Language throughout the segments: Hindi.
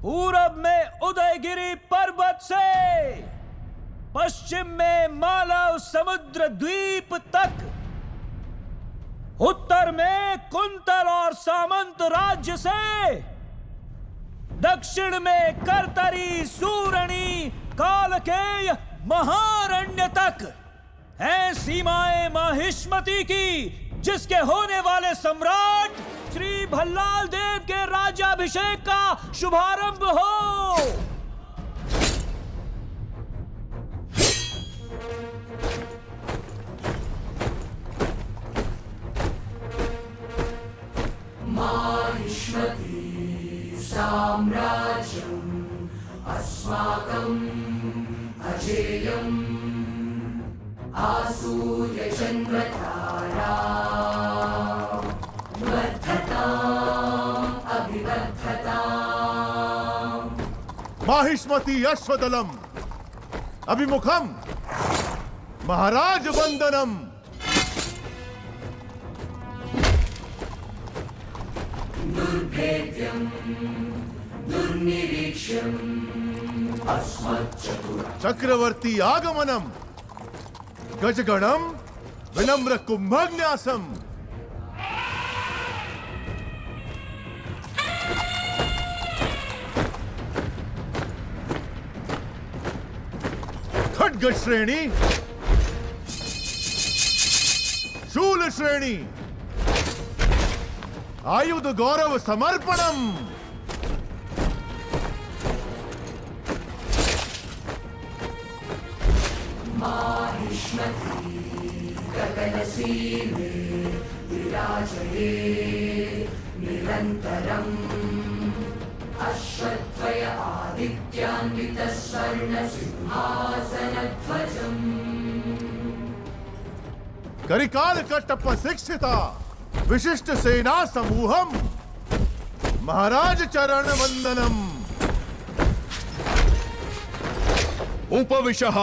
पूरब में उदयगिरी पर्वत से पश्चिम में मालव समुद्र द्वीप तक, उत्तर में कुंतल और सामंत राज्य से, दक्षिण में करतरी सूरणी कालकेय महारण्य तक हैं सीमाएं माहिष्मती की, जिसके होने वाले सम्राट श्री भल्लाल देव के राज्याभिषेक का शुभारंभ हो। माहिष्मती साम्राज्यम् अस्माकम् अजेयम् आसूर्यचन्द्रतारा वर्धताम् अभिवर्धताम्। माहिष्मती अश्वदलम् अभिमुखम् महाराज वंदनम्। दुर्भेद्यम् दुर्निरीक्ष्यम् अस्मच्चतुर चक्रवर्ती आगमनम् गजगणम् विनम्र कुंभन्यासम्। खड्ग श्रेणी शूल श्रेणी आयुध गौरव समर्पणम्। माहिष्मती गगनसीमे विराजये निरन्तरम् अश्वत्थय आदित्यान्वितः स्वर्णसिंहासनध्वजम्। करिकाल कट्टप्प शिक्षिता विशिष्ट सेना समूहम् महाराज चरण वंदनम्। उपविशः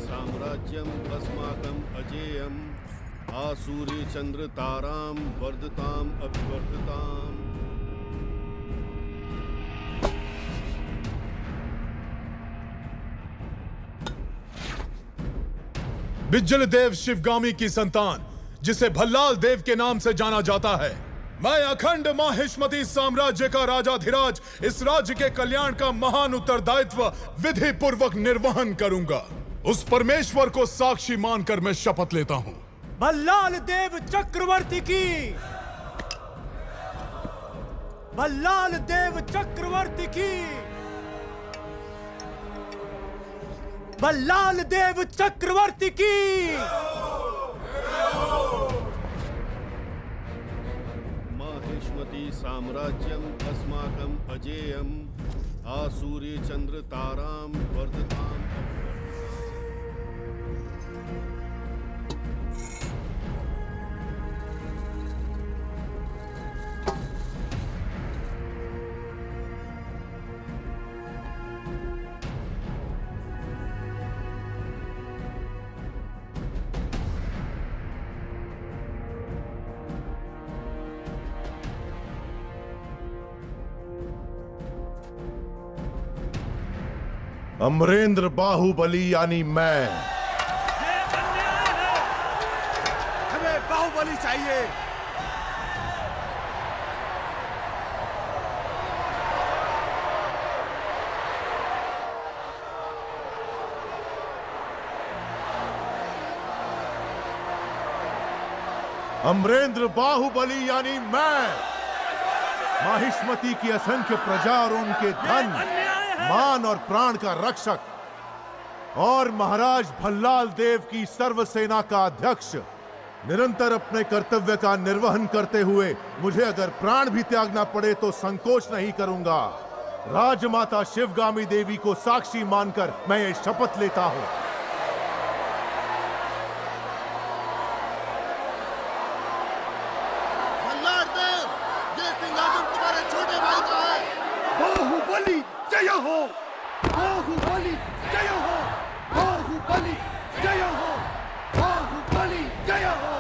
साम्राज्यम् अस्माकम् अजेयम् आसूर्य चंद्र तारां वर्धताम् अभिवर्धताम्। बिज्जल देव शिवगामी की संतान, जिसे भल्लाल देव के नाम से जाना जाता है, मैं अखंड माहिष्मती साम्राज्य का राजाधिराज इस राज्य के कल्याण का महान उत्तरदायित्व विधि पूर्वक निर्वहन करूंगा। उस परमेश्वर को साक्षी मानकर मैं शपथ लेता हूं। भल्लाल देव चक्रवर्ती की, भल्लाल देव चक्रवर्ती की, भल्लाल देव चक्रवर्ती की। माहिष्मती साम्राज्यम् अस्माकम् अजेयम् आसूर्य चंद्र तारां वर्धताम्। अमरेंद्र बाहुबली यानी मैं। हमें बाहुबली चाहिए। अमरेंद्र बाहुबली यानी मैं, माहिष्मती की असंख्य प्रजा और उनके धन मान और प्राण का रक्षक, और महाराज भल्लाल देव की सर्व सेना का अध्यक्ष, निरंतर अपने कर्तव्य का निर्वहन करते हुए मुझे अगर प्राण भी त्यागना पड़े तो संकोच नहीं करूंगा। राजमाता शिवगामी देवी को साक्षी मानकर मैं ये शपथ लेता हूं। जय हो। बाहुबली जय हो। बाहुबली जय हो। बाहुबली जय हो।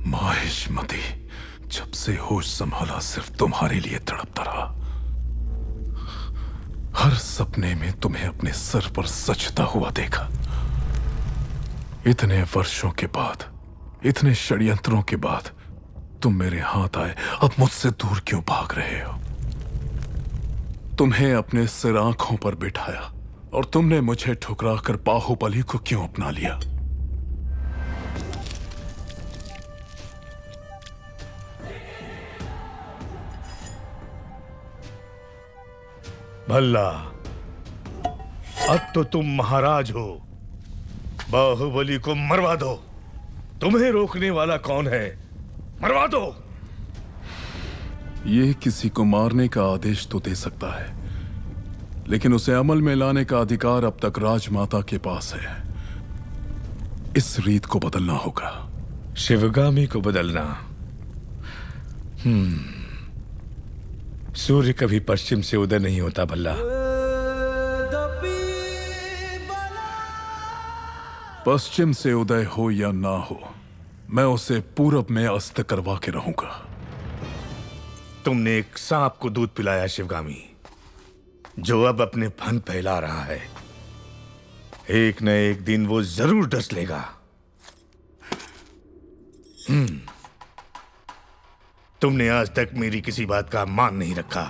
माहिष्मती, जब से होश संभाला सिर्फ तुम्हारे लिए तड़पता रहा। हर सपने में तुम्हें अपने सर पर सजता हुआ देखा। इतने वर्षों के बाद, इतने षड्यंत्रों के बाद तुम मेरे हाथ आए, अब मुझसे दूर क्यों भाग रहे हो? तुम्हें अपने सिर आंखों पर बिठाया और तुमने मुझे ठुकराकर बाहुबली को क्यों अपना लिया? भल्ला, अब तो तुम महाराज हो। बाहुबली को मरवा दो। तुम्हें रोकने वाला कौन है? मरवा दो। ये किसी को मारने का आदेश तो दे सकता है, लेकिन उसे अमल में लाने का अधिकार अब तक राजमाता के पास है। इस रीत को बदलना होगा। शिवगामी को बदलना? सूर्य कभी पश्चिम से उदय नहीं होता भल्ला। पश्चिम से उदय हो या ना हो, मैं उसे पूरब में अस्त करवा के रहूंगा। तुमने एक सांप को दूध पिलाया शिवगामी, जो अब अपने फन फैला रहा है। एक न एक दिन वो जरूर डस लेगा। तुमने आज तक मेरी किसी बात का मान नहीं रखा।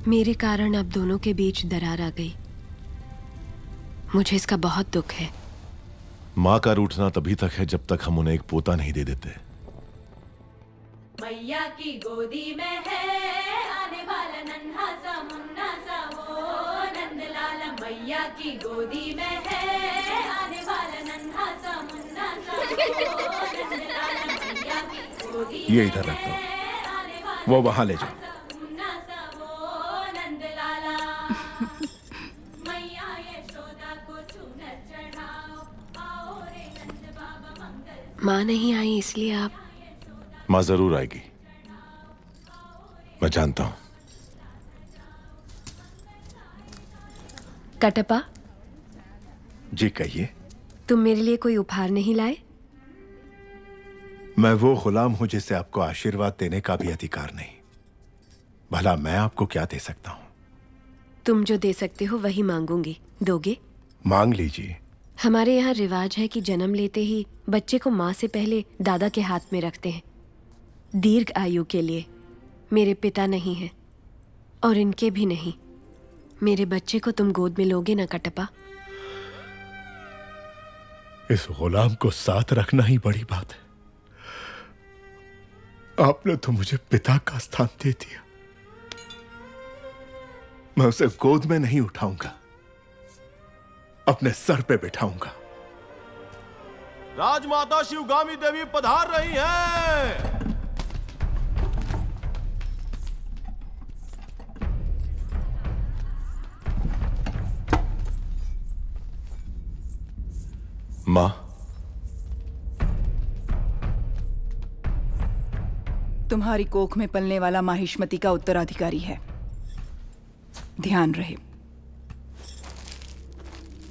मेरे कारण अब दोनों के बीच दरार आ गई। मुझे इसका बहुत दुख है। माँ का रूठना तभी तक है जब तक हम उन्हें एक पोता नहीं दे देते। मैया की गोदी में है आने वाला नन्हा सा मुन्ना सा वो नंदलाला। मैया की गोदी में है आने वाला नन्हा सा मुन्ना सा वो नंदलाला। मैया की गोदी ये इधर रख दो, वो वहां ले जाओ। माँ नहीं आई इसलिए आप? माँ जरूर आएगी, मैं जानता हूं। कटप्पा, जी कहिए। तुम मेरे लिए कोई उपहार नहीं लाए? मैं वो गुलाम हूं जिसे आपको आशीर्वाद देने का भी अधिकार नहीं। भला मैं आपको क्या दे सकता हूं? तुम जो दे सकते हो वही मांगूंगी। दोगे? मांग लीजिए। हमारे यहाँ रिवाज है कि जन्म लेते ही बच्चे को माँ से पहले दादा के हाथ में रखते हैं, दीर्घ आयु के लिए। मेरे पिता नहीं हैं और इनके भी नहीं। मेरे बच्चे को तुम गोद में लोगे ना कटप्पा? इस गुलाम को साथ रखना ही बड़ी बात है। आपने तो मुझे पिता का स्थान दे दिया। मैं उसे गोद में नहीं उठाऊंगा, अपने सर पे बिठाऊंगा। राजमाता शिवगामी देवी पधार रही हैं। मां, तुम्हारी कोख में पलने वाला माहिष्मति का उत्तराधिकारी है, ध्यान रहे।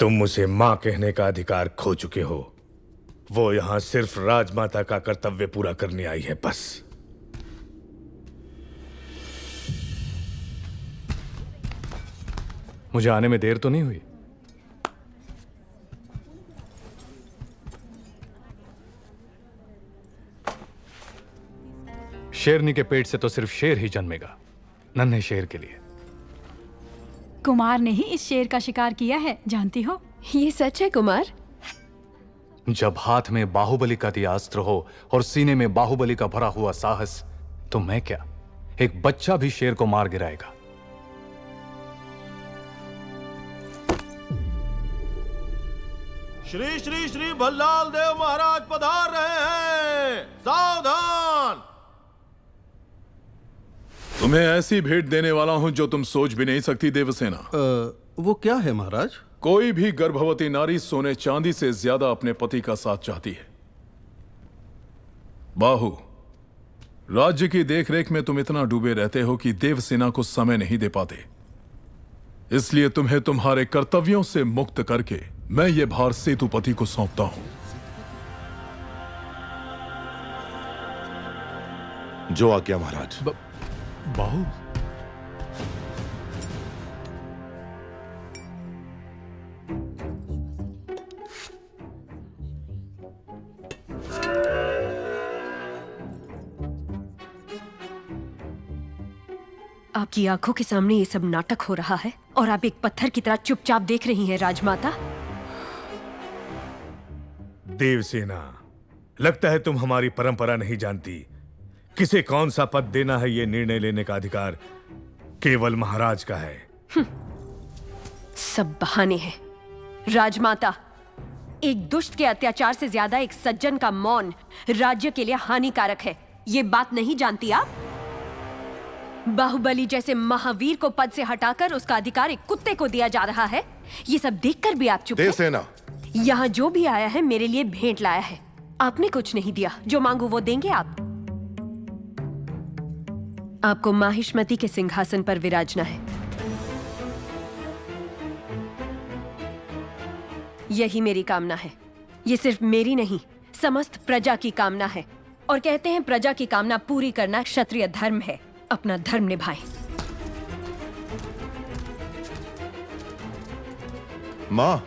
तुम उसे मां कहने का अधिकार खो चुके हो। वो यहां सिर्फ राजमाता का कर्तव्य पूरा करने आई है, बस। मुझे आने में देर तो नहीं हुई? शेरनी के पेट से तो सिर्फ शेर ही जन्मेगा, नन्हे शेर के लिए। कुमार ने ही इस शेर का शिकार किया है, जानती हो? ये सच है कुमार? जब हाथ में बाहुबली का दिया अस्त्र हो और सीने में बाहुबली का भरा हुआ साहस, तो मैं क्या, एक बच्चा भी शेर को मार गिराएगा। श्री श्री श्री भल्लाल देव महाराज पधार रहे हैं। सावधान! तुम्हें ऐसी भेंट देने वाला हूं जो तुम सोच भी नहीं सकती देवसेना। वो क्या है महाराज? कोई भी गर्भवती नारी सोने चांदी से ज्यादा अपने पति का साथ चाहती है। बाहु, राज्य की देखरेख में तुम इतना डूबे रहते हो कि देवसेना को समय नहीं दे पाते। इसलिए तुम्हें तुम्हारे कर्तव्यों से मुक्त करके मैं ये भार सेतुपति को सौंपता हूं। जो आज्ञा महाराज। बाहु, आपकी आंखों के सामने ये सब नाटक हो रहा है और आप एक पत्थर की तरह चुपचाप देख रही हैं राजमाता। देवसेना, लगता है तुम हमारी परंपरा नहीं जानती। किसे कौन सा पद देना है, ये निर्णय लेने का अधिकार केवल महाराज का है। सब बहाने हैं। राजमाता, एक दुष्ट के अत्याचार से ज्यादा एक सज्जन का मौन राज्य के लिए हानिकारक है। ये बात नहीं जानती आप? बाहुबली जैसे महावीर को पद से हटाकर उसका अधिकार एक कुत्ते को दिया जा रहा है। ये सब देखकर भी आप चुप हैं? देवसेना, यहाँ जो भी आया है मेरे लिए भेंट लाया है। आपने कुछ नहीं दिया, जो मांगू वो देंगे आप। आपको माहिष्मति के सिंहासन पर विराजना है। यही मेरी कामना है। ये सिर्फ मेरी नहीं, समस्त प्रजा की कामना है। और कहते हैं प्रजा की कामना पूरी करना क्षत्रिय धर्म है। अपना धर्म निभाएं। मां,